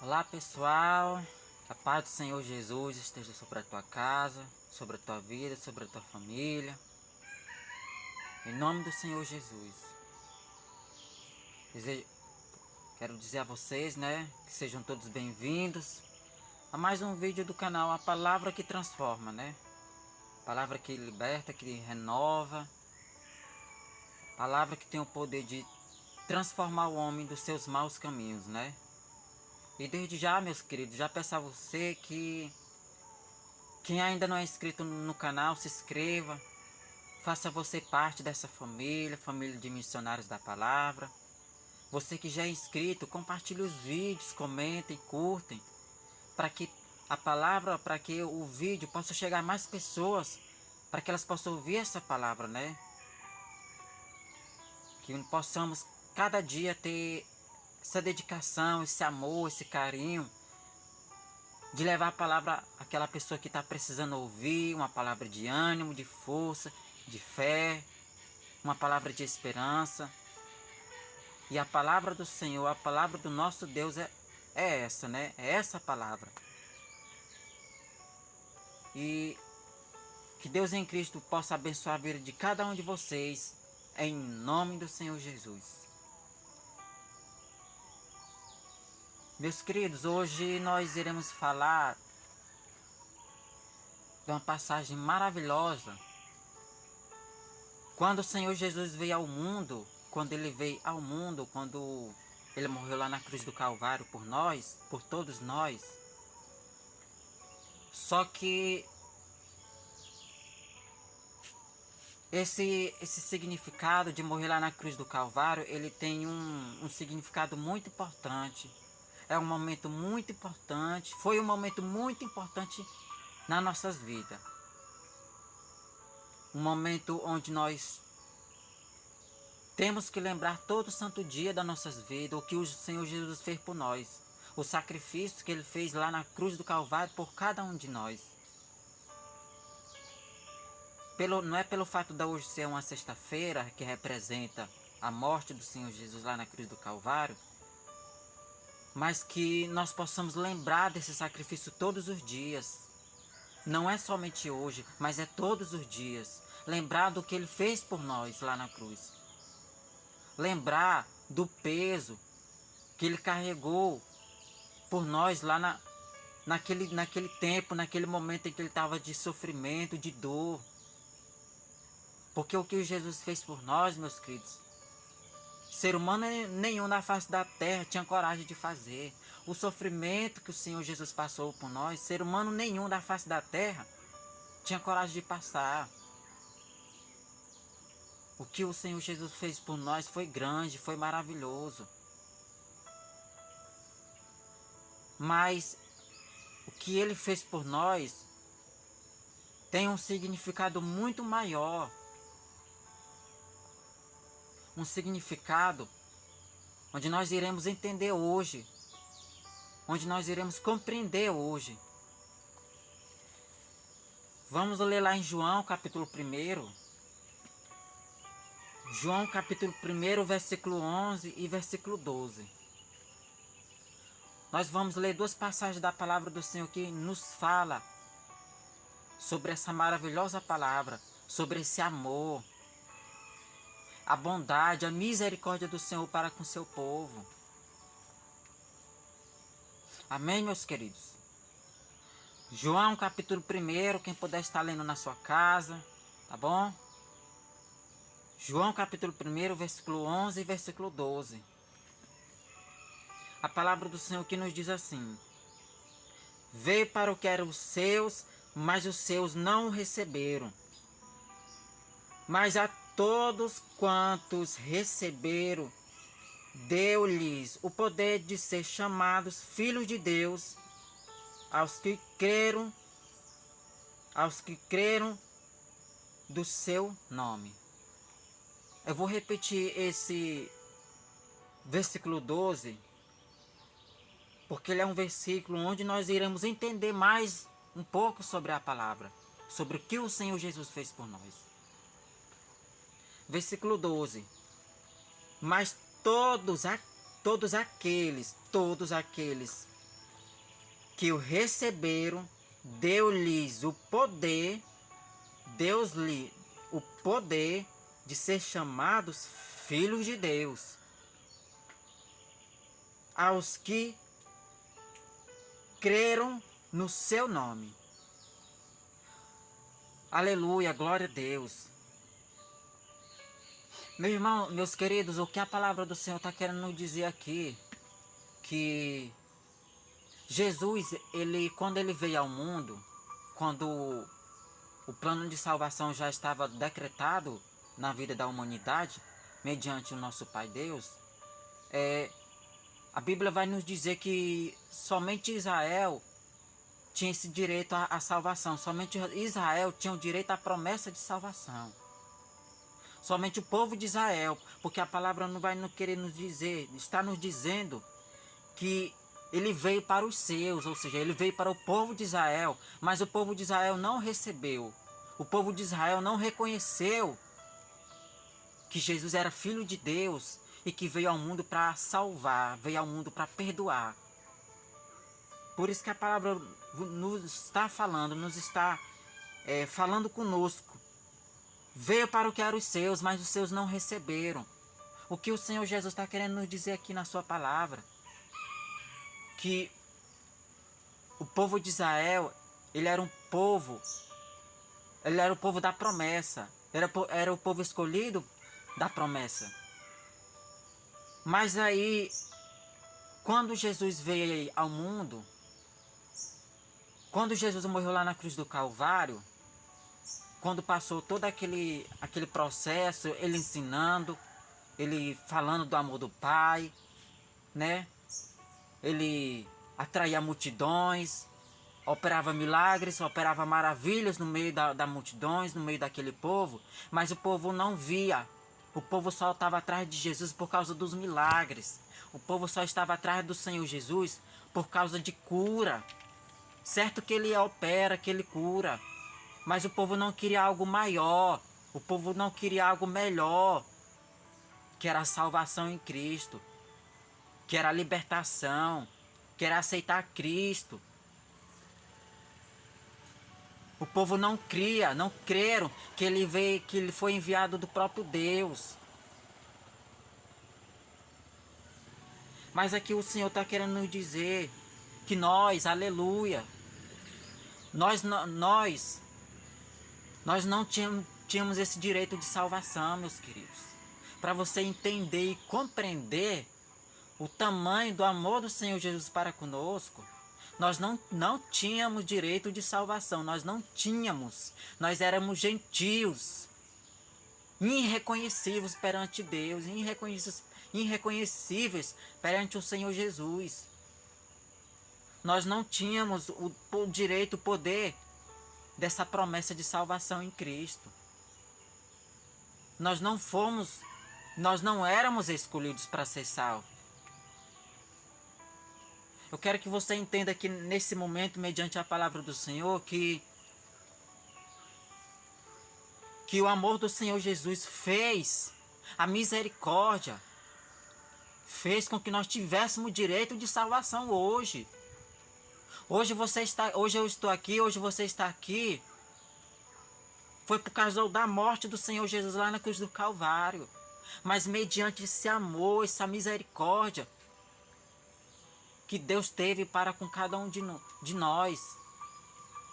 Olá pessoal, a paz do Senhor Jesus esteja sobre a tua casa, sobre a tua vida, sobre a tua família, em nome do Senhor Jesus. Quero dizer a vocês, que sejam todos bem-vindos a mais um vídeo do canal A Palavra que Transforma, Palavra que liberta, que renova, palavra que tem o poder de transformar o homem dos seus maus caminhos, E desde já, meus queridos, já peço a você que quem ainda não é inscrito no canal, se inscreva. Faça você parte dessa família, família de missionários da palavra. Você que já é inscrito, compartilhe os vídeos, comentem, curtem, para que a palavra, para que o vídeo possa chegar a mais pessoas, para que elas possam ouvir essa palavra, Que possamos cada dia ter essa dedicação, esse amor, esse carinho, de levar a palavra àquela pessoa que está precisando ouvir, uma palavra de ânimo, de força, de fé, uma palavra de esperança. E a palavra do Senhor, a palavra do nosso Deus é essa, É essa palavra. E que Deus em Cristo possa abençoar a vida de cada um de vocês, em nome do Senhor Jesus. Meus queridos, hoje nós iremos falar de uma passagem maravilhosa. Quando o Senhor Jesus veio ao mundo, quando ele morreu lá na cruz do Calvário por nós, por todos nós. Só que esse significado de morrer lá na cruz do Calvário, ele tem um significado muito importante. É um momento muito importante, foi um momento muito importante nas nossas vidas. Um momento onde nós temos que lembrar todo santo dia das nossas vidas o que o Senhor Jesus fez por nós. O sacrifício que Ele fez lá na cruz do Calvário por cada um de nós. Não é pelo fato de hoje ser uma sexta-feira que representa a morte do Senhor Jesus lá na cruz do Calvário, mas que nós possamos lembrar desse sacrifício todos os dias. Não é somente hoje, mas é todos os dias. Lembrar do que Ele fez por nós lá na cruz. Lembrar do peso que Ele carregou por nós lá naquele tempo, naquele momento em que Ele estava de sofrimento, de dor. Porque o que Jesus fez por nós, meus queridos, ser humano nenhum na face da terra tinha coragem de fazer. O sofrimento que o Senhor Jesus passou por nós, ser humano nenhum da face da terra tinha coragem de passar. O que o Senhor Jesus fez por nós foi grande, foi maravilhoso. Mas o que Ele fez por nós tem um significado muito maior. Um significado onde nós iremos entender hoje, onde nós iremos compreender hoje. Vamos ler lá em João capítulo 1. João capítulo 1, versículo 11 e versículo 12. Nós vamos ler duas passagens da palavra do Senhor que nos fala sobre essa maravilhosa palavra, sobre esse amor, a bondade, a misericórdia do Senhor para com seu povo. Amém, meus queridos? João capítulo 1, quem puder estar lendo na sua casa, tá bom? João capítulo 1, versículo 11 e versículo 12. A palavra do Senhor que nos diz assim: veio para o que eram os seus, mas os seus não o receberam. Mas a todos quantos receberam, deu-lhes o poder de ser chamados filhos de Deus, aos que creram do seu nome. Eu vou repetir esse versículo 12, porque ele é um versículo onde nós iremos entender mais um pouco sobre a palavra, sobre o que o Senhor Jesus fez por nós. Versículo 12. Mas todos aqueles que o receberam, deu-lhes o poder, deu-lhe o poder de ser chamados filhos de Deus. Aos que creram no seu nome. Aleluia, glória a Deus. Meu irmão, meus queridos, o que a palavra do Senhor está querendo nos dizer aqui? Que Jesus, quando ele veio ao mundo, quando o plano de salvação já estava decretado na vida da humanidade, mediante o nosso Pai Deus, a Bíblia vai nos dizer que somente Israel tinha esse direito à salvação. Somente Israel tinha o direito à promessa de salvação. Somente o povo de Israel, porque a palavra não vai querer nos dizer, está nos dizendo que ele veio para os seus, ou seja, ele veio para o povo de Israel, mas o povo de Israel não recebeu. O povo de Israel não reconheceu que Jesus era filho de Deus e que veio ao mundo para salvar, veio ao mundo para perdoar. Por isso que a palavra nos está falando, nos está falando conosco. Veio para o que eram os seus, mas os seus não receberam. O que o Senhor Jesus está querendo nos dizer aqui na sua palavra? Que o povo de Israel, ele era o povo da promessa. Era o povo escolhido da promessa. Mas aí, quando Jesus veio ao mundo, quando Jesus morreu lá na cruz do Calvário, quando passou todo aquele processo, ele ensinando, ele falando do amor do Pai, né? Ele atraía multidões, operava milagres, operava maravilhas no meio da multidões, no meio daquele povo, mas o povo não via. O povo só estava atrás de Jesus por causa dos milagres. O povo só estava atrás do Senhor Jesus por causa de cura. Certo que ele opera, que ele cura, mas o povo não queria algo maior, o povo não queria algo melhor, que era a salvação em Cristo, que era a libertação, que era aceitar Cristo. O povo não creram que ele veio, que ele foi enviado do próprio Deus. Mas aqui o Senhor está querendo nos dizer que nós, aleluia, nós não tínhamos esse direito de salvação, meus queridos. Para você entender e compreender o tamanho do amor do Senhor Jesus para conosco, nós não tínhamos direito de salvação, nós não tínhamos. Nós éramos gentios, irreconhecíveis perante Deus, irreconhecíveis perante o Senhor Jesus. Nós não tínhamos o direito, o poder dessa promessa de salvação em Cristo. Nós não éramos escolhidos para ser salvos. Eu quero que você entenda que nesse momento, mediante a palavra do Senhor, que o amor do Senhor Jesus fez, a misericórdia, fez com que nós tivéssemos direito de salvação hoje. Hoje eu estou aqui, hoje você está aqui. Foi por causa da morte do Senhor Jesus lá na cruz do Calvário. Mas mediante esse amor, essa misericórdia que Deus teve para com cada um de nós,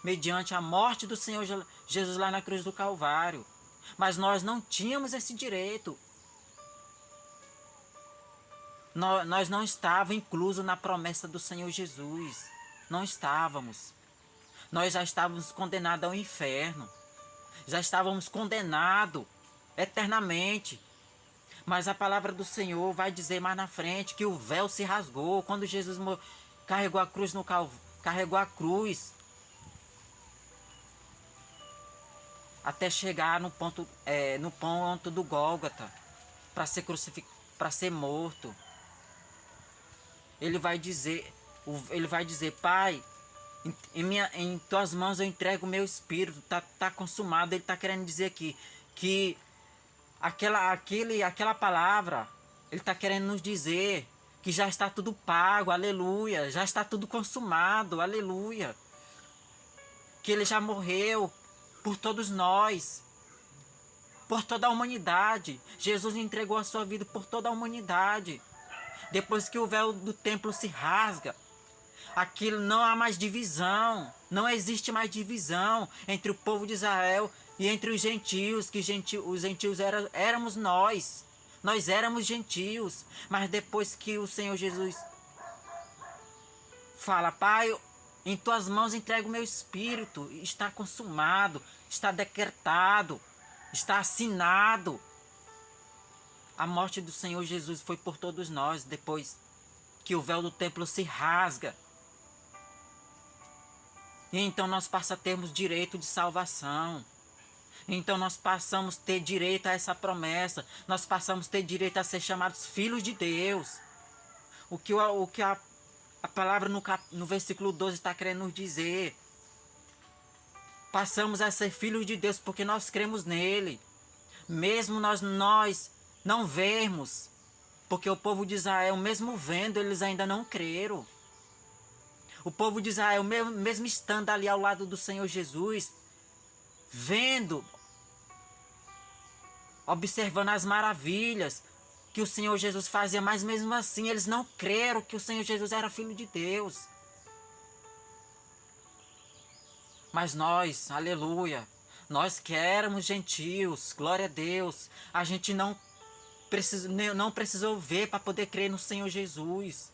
mediante a morte do Senhor Jesus lá na cruz do Calvário. Mas nós não tínhamos esse direito. Nós não estávamos inclusos na promessa do Senhor Jesus. Não estávamos. Nós já estávamos condenados ao inferno. Já estávamos condenados eternamente. Mas a palavra do Senhor vai dizer mais na frente que o véu se rasgou quando Jesus carregou a cruz carregou a cruz até chegar no ponto do Gólgota para ser crucificado, para ser morto. Ele vai dizer, Pai, em tuas mãos eu entrego o meu espírito, tá consumado. Ele está querendo dizer aqui que aquela palavra, ele está querendo nos dizer que já está tudo pago, aleluia, já está tudo consumado, aleluia, que ele já morreu por todos nós, por toda a humanidade. Jesus entregou a sua vida por toda a humanidade. Depois que o véu do templo se rasga, aquilo não há mais divisão, não existe mais divisão entre o povo de Israel e entre os gentios, que os gentios éramos nós éramos gentios, mas depois que o Senhor Jesus fala, Pai, em tuas mãos entrego o meu espírito, está consumado, está decretado, está assinado. A morte do Senhor Jesus foi por todos nós, depois que o véu do templo se rasga. E então nós passamos a termos direito de salvação. Então nós passamos a ter direito a essa promessa. Nós passamos a ter direito a ser chamados filhos de Deus. O que a palavra no versículo 12 está querendo nos dizer. Passamos a ser filhos de Deus porque nós cremos nele. Mesmo nós não vermos. Porque o povo de Israel, mesmo vendo, eles ainda não creram. O povo de Israel, mesmo estando ali ao lado do Senhor Jesus, vendo, observando as maravilhas que o Senhor Jesus fazia, mas mesmo assim eles não creram que o Senhor Jesus era Filho de Deus. Mas nós, aleluia, nós que éramos gentios, glória a Deus, a gente não precisou ver para poder crer no Senhor Jesus.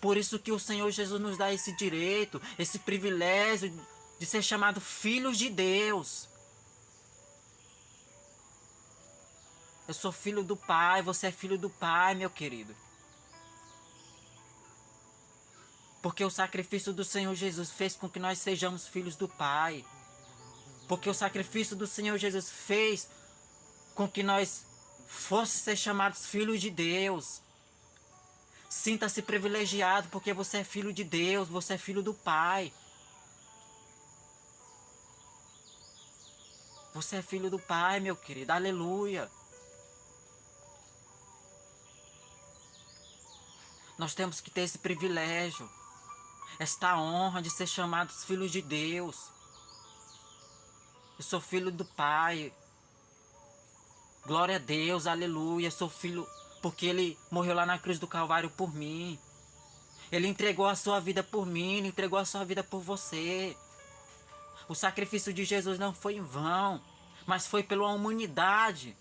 Por isso que o Senhor Jesus nos dá esse direito, esse privilégio de ser chamado filhos de Deus. Eu sou filho do Pai, você é filho do Pai, meu querido. Porque o sacrifício do Senhor Jesus fez com que nós sejamos filhos do Pai. Porque o sacrifício do Senhor Jesus fez com que nós fossemos ser chamados filhos de Deus. Sinta-se privilegiado porque você é filho de Deus, você é filho do Pai. Você é filho do Pai, meu querido, aleluia. Nós temos que ter esse privilégio, esta honra de ser chamados filhos de Deus. Eu sou filho do Pai. Glória a Deus, aleluia. Eu sou filho porque Ele morreu lá na cruz do Calvário por mim. Ele entregou a sua vida por mim, Ele entregou a sua vida por você. O sacrifício de Jesus não foi em vão, mas foi pela humanidade.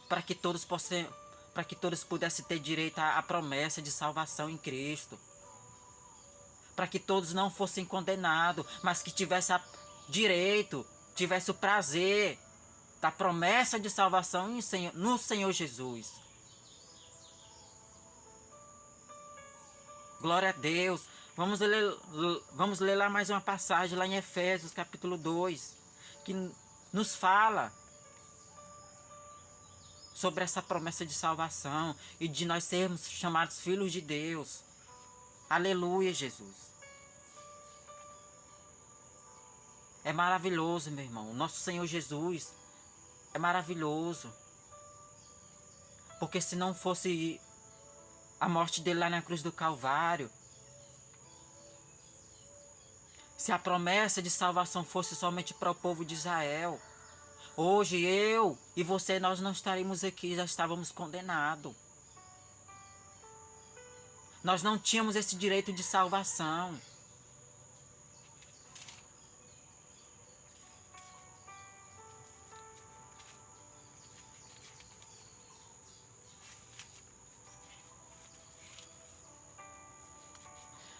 Para que todos pudessem ter direito à promessa de salvação em Cristo. Para que todos não fossem condenados, mas que tivessem direito, tivesse o prazer da promessa de salvação no Senhor Jesus. Glória a Deus. Vamos ler lá mais uma passagem, lá em Efésios, capítulo 2, que nos fala sobre essa promessa de salvação e de nós sermos chamados filhos de Deus. Aleluia, Jesus. É maravilhoso, meu irmão. O nosso Senhor Jesus é maravilhoso. Porque se não fosse a morte dele lá na cruz do Calvário, se a promessa de salvação fosse somente para o povo de Israel, hoje eu e você, nós não estaríamos aqui, já estávamos condenados. Nós não tínhamos esse direito de salvação.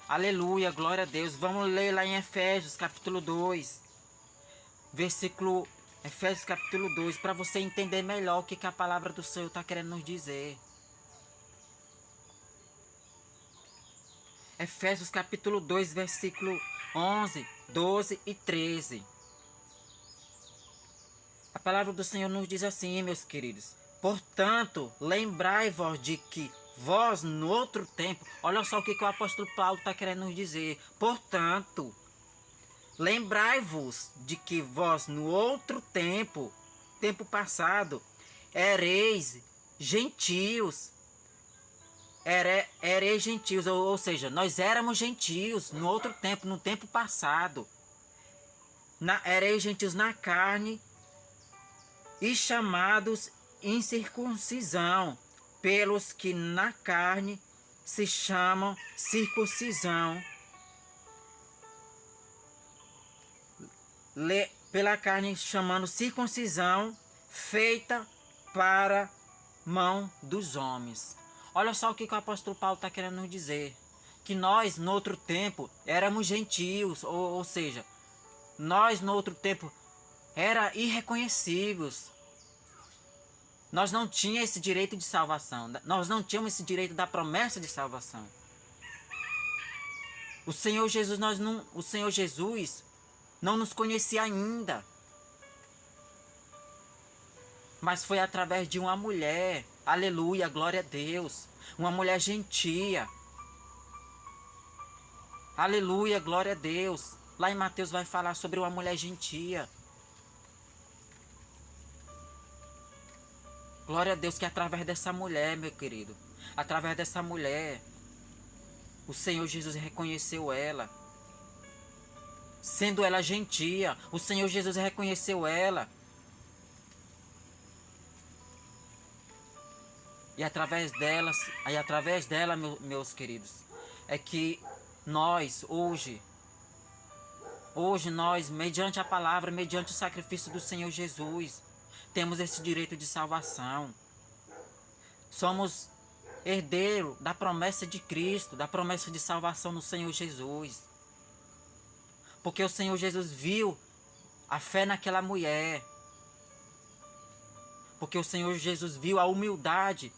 Aleluia, glória a Deus. Vamos ler lá em Efésios capítulo 2. Efésios capítulo 2, para você entender melhor o que a palavra do Senhor está querendo nos dizer. Efésios capítulo 2, versículo 11, 12 e 13. A palavra do Senhor nos diz assim, meus queridos. Portanto, lembrai-vos de que vós no outro tempo... Olha só o que o apóstolo Paulo está querendo nos dizer. Portanto, lembrai-vos de que vós no outro tempo passado, ereis gentios Ereis gentios, ou seja, nós éramos gentios no outro tempo, no tempo passado. Ereis gentios na carne e chamados incircuncisão, pelos que na carne se chamam circuncisão. Pela carne chamando circuncisão, feita para mão dos homens. Olha só o que o apóstolo Paulo está querendo nos dizer. Que nós, no outro tempo, éramos gentios, ou seja, nós, no outro tempo, era irreconhecíveis. Nós não tínhamos esse direito de salvação. Nós não tínhamos esse direito da promessa de salvação. O Senhor Jesus não nos conhecia ainda. Mas foi através de uma mulher, aleluia, glória a Deus, uma mulher gentia. Aleluia, glória a Deus. Lá em Mateus vai falar sobre uma mulher gentia. Glória a Deus que através dessa mulher, meu querido, através dessa mulher, o Senhor Jesus reconheceu ela. Sendo ela gentia, o Senhor Jesus reconheceu ela. E através dela, meus queridos, é que nós, hoje nós, mediante a palavra, mediante o sacrifício do Senhor Jesus, temos esse direito de salvação. Somos herdeiro da promessa de Cristo, da promessa de salvação no Senhor Jesus. Porque o Senhor Jesus viu a fé naquela mulher. Porque o Senhor Jesus viu a humildade,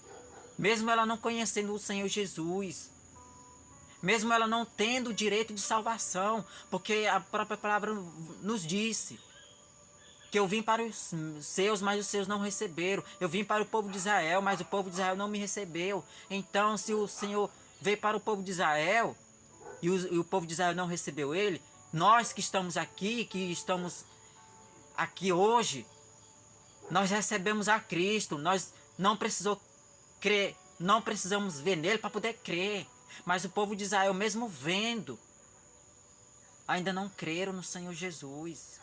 mesmo ela não conhecendo o Senhor Jesus. Mesmo ela não tendo o direito de salvação. Porque a própria palavra nos disse que eu vim para os seus, mas os seus não receberam. Eu vim para o povo de Israel, mas o povo de Israel não me recebeu. Então, se o Senhor veio para o povo de Israel e o povo de Israel não recebeu ele, nós que estamos aqui hoje, nós recebemos a Cristo. Nós não precisamos crer, não precisamos ver nele para poder crer. Mas o povo de Israel, mesmo vendo, ainda não creram no Senhor Jesus.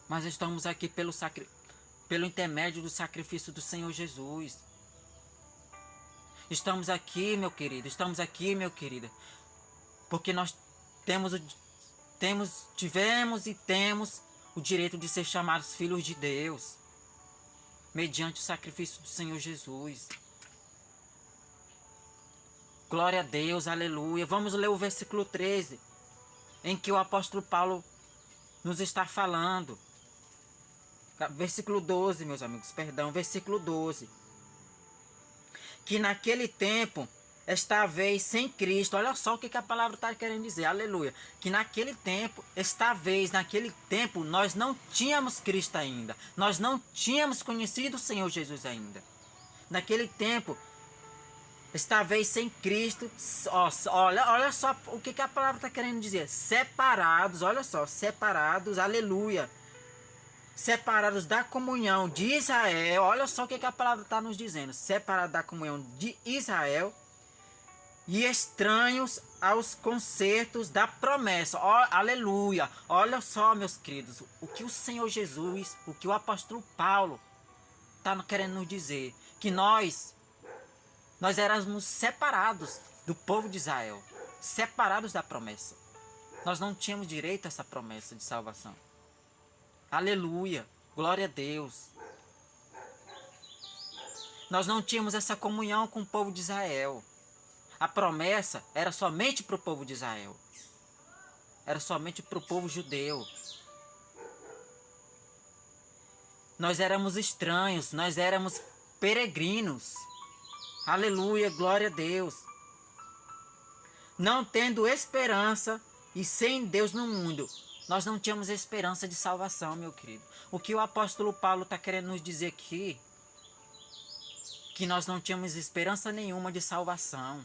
Mas estamos aqui pelo intermédio do sacrifício do Senhor Jesus. Estamos aqui, meu querido, porque nós tivemos e temos o direito de ser chamados filhos de Deus, mediante o sacrifício do Senhor Jesus. Glória a Deus, aleluia. Vamos ler o versículo 13, em que o apóstolo Paulo nos está falando. Versículo 12, meus amigos, versículo 12. Que naquele tempo, esta vez sem Cristo, olha só o que a palavra está querendo dizer, aleluia. Que naquele tempo, naquele tempo, nós não tínhamos Cristo ainda. Nós não tínhamos conhecido o Senhor Jesus ainda. Naquele tempo, esta vez sem Cristo, olha só o que a palavra está querendo dizer. Separados, olha só, separados, aleluia. Separados da comunhão de Israel, olha só o que a palavra está nos dizendo. Separados da comunhão de Israel e estranhos aos concertos da promessa. Aleluia. Olha só, meus queridos, o que o Senhor Jesus, o que o apóstolo Paulo está querendo nos dizer. Que nós éramos separados do povo de Israel, separados da promessa. Nós não tínhamos direito a essa promessa de salvação. Aleluia, glória a Deus. Nós não tínhamos essa comunhão com o povo de Israel. A promessa era somente para o povo de Israel. Era somente para o povo judeu. Nós éramos estranhos, nós éramos peregrinos. Aleluia, glória a Deus. Não tendo esperança e sem Deus no mundo. Nós não tínhamos esperança de salvação, meu querido. O que o apóstolo Paulo está querendo nos dizer aqui, que nós não tínhamos esperança nenhuma de salvação.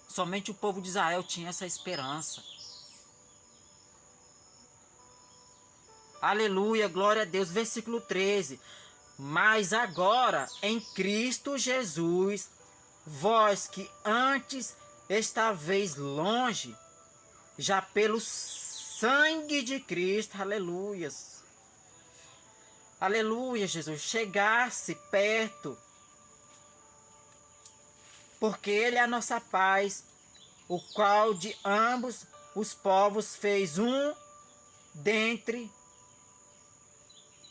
Somente o povo de Israel tinha essa esperança. Aleluia, glória a Deus. Versículo 13. Mas agora, em Cristo Jesus, vós que antes estáveis longe, já pelo sangue de Cristo, aleluias, aleluia, Jesus, chegasse perto, porque Ele é a nossa paz, o qual de ambos os povos fez um dentre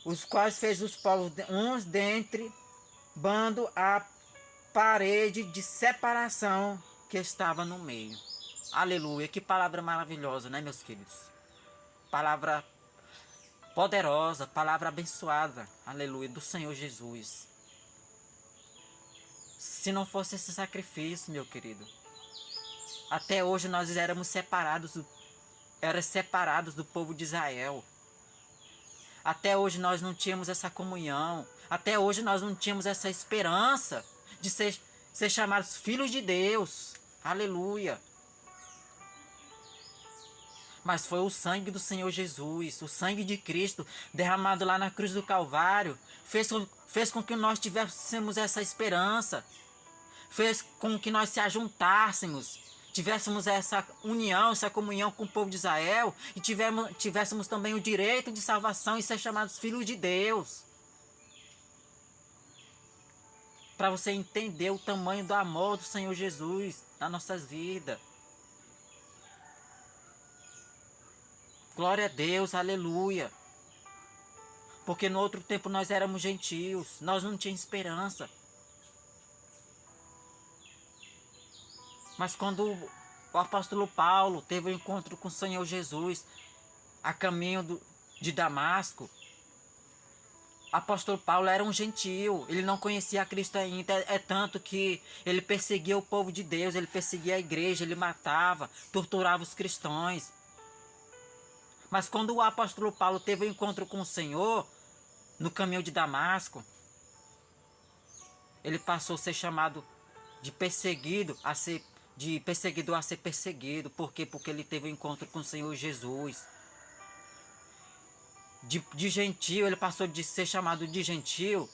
os quais fez os povos uns dentre bando a parede de separação que estava no meio. Aleluia, que palavra maravilhosa, né, meus queridos? Palavra poderosa, palavra abençoada, aleluia, do Senhor Jesus. Se não fosse esse sacrifício, meu querido, até hoje nós éramos separados do povo de Israel. Até hoje nós não tínhamos essa comunhão. Até hoje nós não tínhamos essa esperança de ser chamados filhos de Deus. Aleluia. Mas foi o sangue do Senhor Jesus, o sangue de Cristo, derramado lá na cruz do Calvário, fez com que nós tivéssemos essa esperança. Fez com que nós se ajuntássemos, tivéssemos essa união, essa comunhão com o povo de Israel e tivéssemos também o direito de salvação e ser chamados filhos de Deus. Para você entender o tamanho do amor do Senhor Jesus nas nossas vidas. Glória a Deus, aleluia. Porque no outro tempo nós éramos gentios, nós não tínhamos esperança. Mas quando o apóstolo Paulo teve um encontro com o Senhor Jesus a caminho de Damasco, o apóstolo Paulo era um gentio, ele não conhecia a Cristo ainda, é tanto que ele perseguia o povo de Deus, ele perseguia a igreja, ele matava, torturava os cristãos. Mas quando o apóstolo Paulo teve um encontro com o Senhor, no caminho de Damasco, ele passou a ser chamado de perseguido a ser perseguido. Por quê? Porque ele teve um encontro com o Senhor Jesus. De gentio, ele passou de ser chamado de gentio,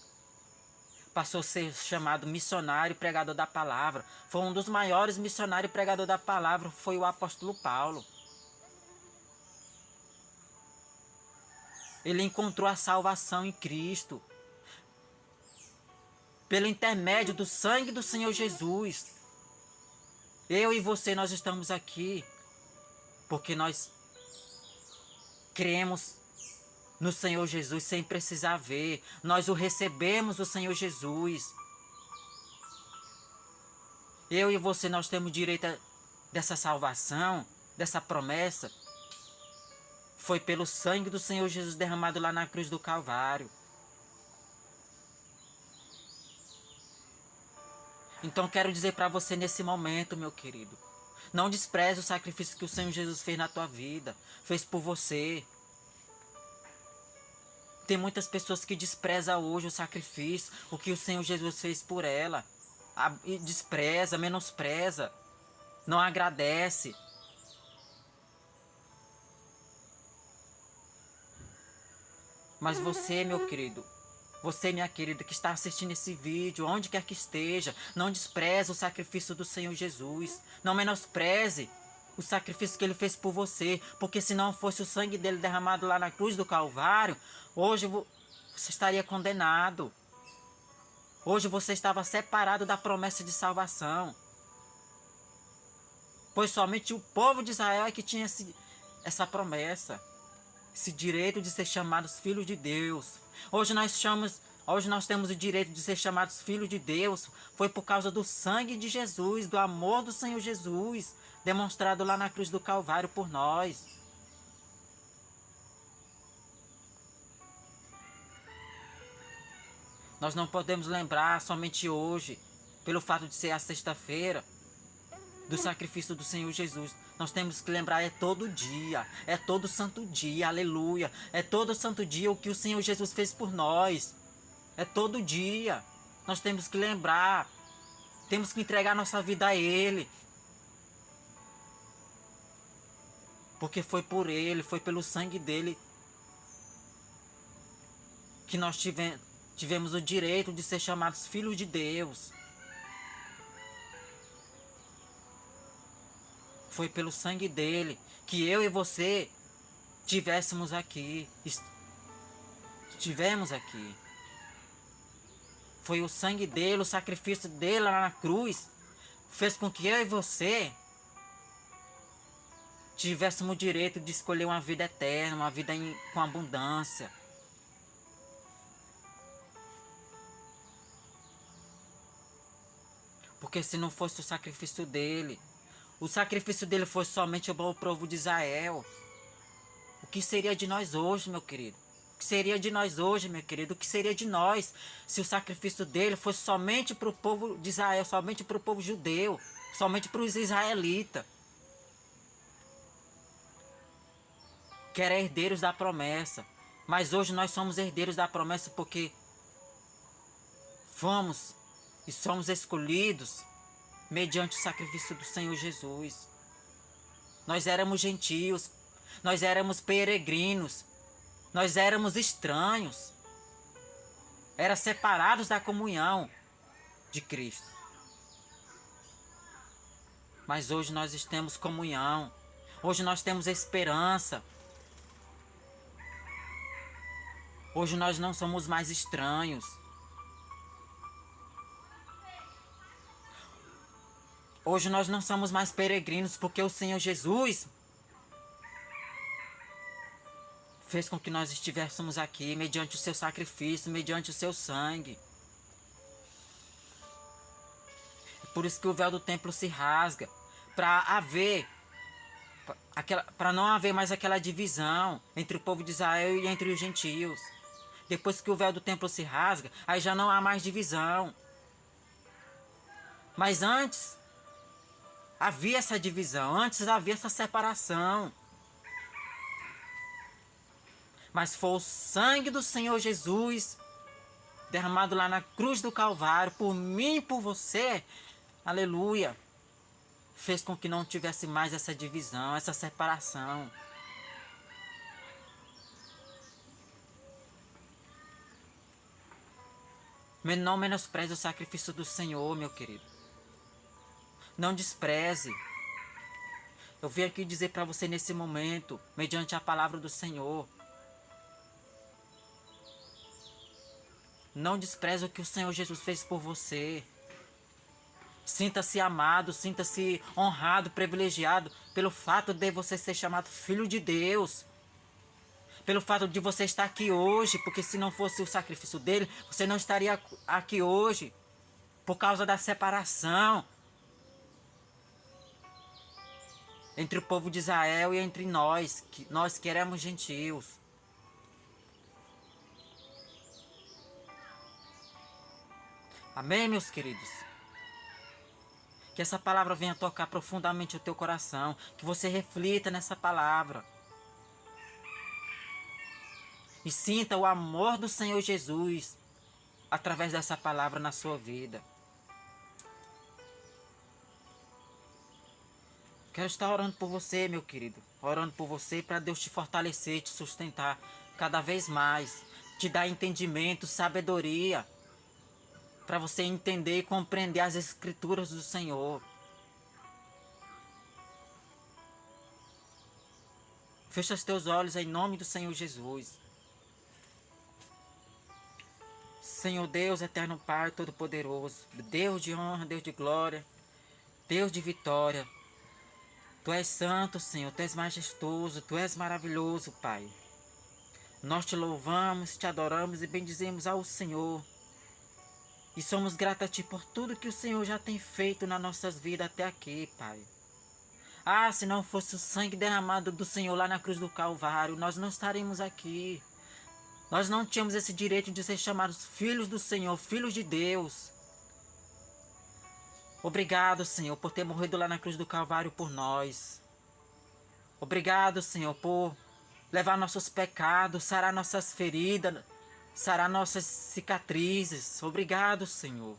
passou a ser chamado missionário, pregador da palavra. Foi um dos maiores missionários e pregador da palavra, foi o apóstolo Paulo. Ele encontrou a salvação em Cristo, pelo intermédio do sangue do Senhor Jesus. Eu e você, nós estamos aqui porque nós cremos no Senhor Jesus sem precisar ver. Nós o recebemos, o Senhor Jesus. Eu e você, nós temos direito dessa salvação, dessa promessa. Foi pelo sangue do Senhor Jesus derramado lá na cruz do Calvário. Então quero dizer para você nesse momento, meu querido, não despreze o sacrifício que o Senhor Jesus fez na tua vida, fez por você. Tem muitas pessoas que desprezam hoje o sacrifício, o que o Senhor Jesus fez por ela. E despreza, menospreza, não agradece. Mas você, meu querido, você, minha querida, que está assistindo esse vídeo, onde quer que esteja, não despreze o sacrifício do Senhor Jesus. Não menospreze o sacrifício que Ele fez por você. Porque se não fosse o sangue dele derramado lá na cruz do Calvário, hoje você estaria condenado. Hoje você estava separado da promessa de salvação. Pois somente o povo de Israel é que tinha essa promessa. Esse direito de ser chamados filhos de Deus. Hoje nós temos o direito de ser chamados filhos de Deus. Foi por causa do sangue de Jesus, do amor do Senhor Jesus, demonstrado lá na cruz do Calvário por nós. Nós não podemos lembrar somente hoje, pelo fato de ser a sexta-feira, do sacrifício do Senhor Jesus. Nós temos que lembrar, é todo dia, é todo santo dia, aleluia. É todo santo dia o que o Senhor Jesus fez por nós. É todo dia. Nós temos que lembrar, temos que entregar nossa vida a Ele. Porque foi por Ele, foi pelo sangue dele que nós tivemos o direito de ser chamados filhos de Deus. Foi pelo sangue dele que eu e você estivéssemos aqui. Estivemos aqui. Foi o sangue dele, o sacrifício dele lá na cruz, fez com que eu e você tivéssemos o direito de escolher uma vida eterna, uma vida com abundância. Porque se não fosse o sacrifício dele fosse somente para o povo de Israel, o que seria de nós hoje, meu querido? O que seria de nós hoje, meu querido? O que seria de nós se o sacrifício dele fosse somente para o povo de Israel, somente para o povo judeu, somente para os israelitas, que eram herdeiros da promessa? Mas hoje nós somos herdeiros da promessa porque fomos e somos escolhidos mediante o sacrifício do Senhor Jesus. Nós éramos gentios, nós éramos peregrinos, nós éramos estranhos, era separados da comunhão de Cristo. Mas hoje nós temos comunhão, hoje nós temos esperança, hoje nós não somos mais estranhos. Hoje nós não somos mais peregrinos porque o Senhor Jesus fez com que nós estivéssemos aqui mediante o seu sacrifício, mediante o seu sangue. É por isso que o véu do templo se rasga, para não haver mais aquela divisão entre o povo de Israel e entre os gentios. Depois que o véu do templo se rasga, aí já não há mais divisão. Mas antes havia essa divisão, antes havia essa separação. Mas foi o sangue do Senhor Jesus, derramado lá na cruz do Calvário, por mim e por você, aleluia, fez com que não tivesse mais essa divisão, essa separação. Não menospreze o sacrifício do Senhor, meu querido. Não despreze. Eu vim aqui dizer para você nesse momento, mediante a palavra do Senhor, não despreze o que o Senhor Jesus fez por você. Sinta-se amado, sinta-se honrado, privilegiado pelo fato de você ser chamado filho de Deus. Pelo fato de você estar aqui hoje, porque se não fosse o sacrifício dele, você não estaria aqui hoje. Por causa da separação entre o povo de Israel e entre nós que éramos gentios. Amém, meus queridos? Que essa palavra venha tocar profundamente o teu coração, que você reflita nessa palavra. E sinta o amor do Senhor Jesus através dessa palavra na sua vida. Quero estar orando por você, meu querido. Orando por você para Deus te fortalecer, te sustentar cada vez mais. Te dar entendimento, sabedoria. Para você entender e compreender as escrituras do Senhor. Fecha os teus olhos em nome do Senhor Jesus. Senhor Deus, eterno Pai, todo-poderoso. Deus de honra, Deus de glória. Deus de vitória. Tu és santo, Senhor, Tu és majestoso, Tu és maravilhoso, Pai. Nós te louvamos, te adoramos e bendizemos ao Senhor. E somos gratos a Ti por tudo que o Senhor já tem feito nas nossas vidas até aqui, Pai. Ah, se não fosse o sangue derramado do Senhor lá na cruz do Calvário, nós não estaríamos aqui. Nós não tínhamos esse direito de ser chamados filhos do Senhor, filhos de Deus. Obrigado, Senhor, por ter morrido lá na cruz do Calvário por nós. Obrigado, Senhor, por levar nossos pecados, sarar nossas feridas, sarar nossas cicatrizes. Obrigado, Senhor.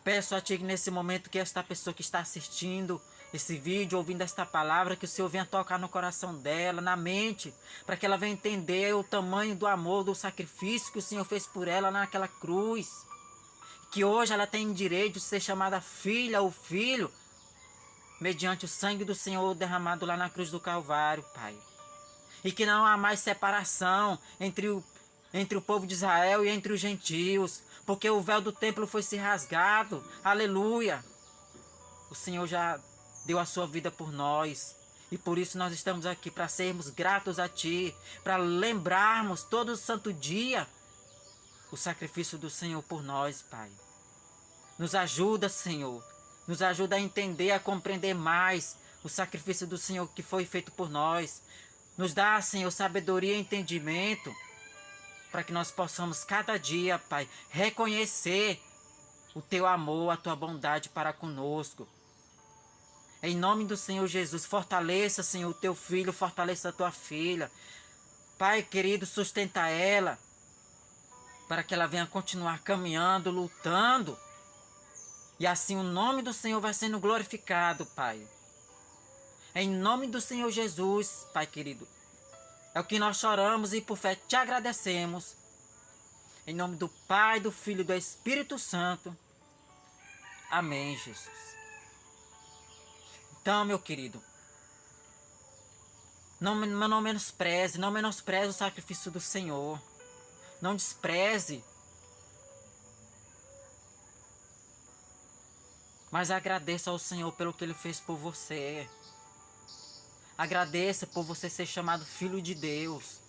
Peço a Ti nesse momento que esta pessoa que está assistindo esse vídeo, ouvindo esta palavra, que o Senhor venha tocar no coração dela, na mente, para que ela venha entender o tamanho do amor, do sacrifício que o Senhor fez por ela naquela cruz. Que hoje ela tem direito de ser chamada filha ou filho, mediante o sangue do Senhor derramado lá na cruz do Calvário, Pai. E que não há mais separação entre o povo de Israel e entre os gentios, porque o véu do templo foi se rasgado. Aleluia! O Senhor já deu a sua vida por nós. E por isso nós estamos aqui, para sermos gratos a Ti, para lembrarmos todo santo dia o sacrifício do Senhor por nós, Pai. Nos ajuda, Senhor. Nos ajuda a entender, a compreender mais o sacrifício do Senhor que foi feito por nós. Nos dá, Senhor, sabedoria e entendimento, para que nós possamos cada dia, Pai, reconhecer o Teu amor, a Tua bondade para conosco. Em nome do Senhor Jesus, fortaleça, Senhor, o Teu filho, fortaleça a Tua filha. Pai querido, sustenta ela, para que ela venha continuar caminhando, lutando. E assim o nome do Senhor vai sendo glorificado, Pai. Em nome do Senhor Jesus, Pai querido. É o que nós choramos e por fé te agradecemos. Em nome do Pai, do Filho e do Espírito Santo. Amém, Jesus. Então, meu querido, não menospreze o sacrifício do Senhor. Não despreze. Mas agradeça ao Senhor pelo que Ele fez por você. Agradeça por você ser chamado filho de Deus.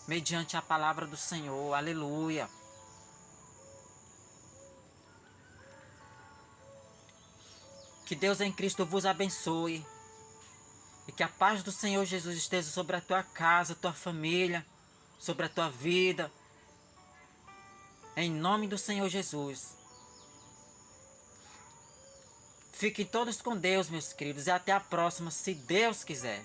Mediante a palavra do Senhor. Aleluia. Que Deus em Cristo vos abençoe. E que a paz do Senhor Jesus esteja sobre a tua casa, tua família, sobre a tua vida. Em nome do Senhor Jesus. Fiquem todos com Deus, meus queridos, e até a próxima, se Deus quiser.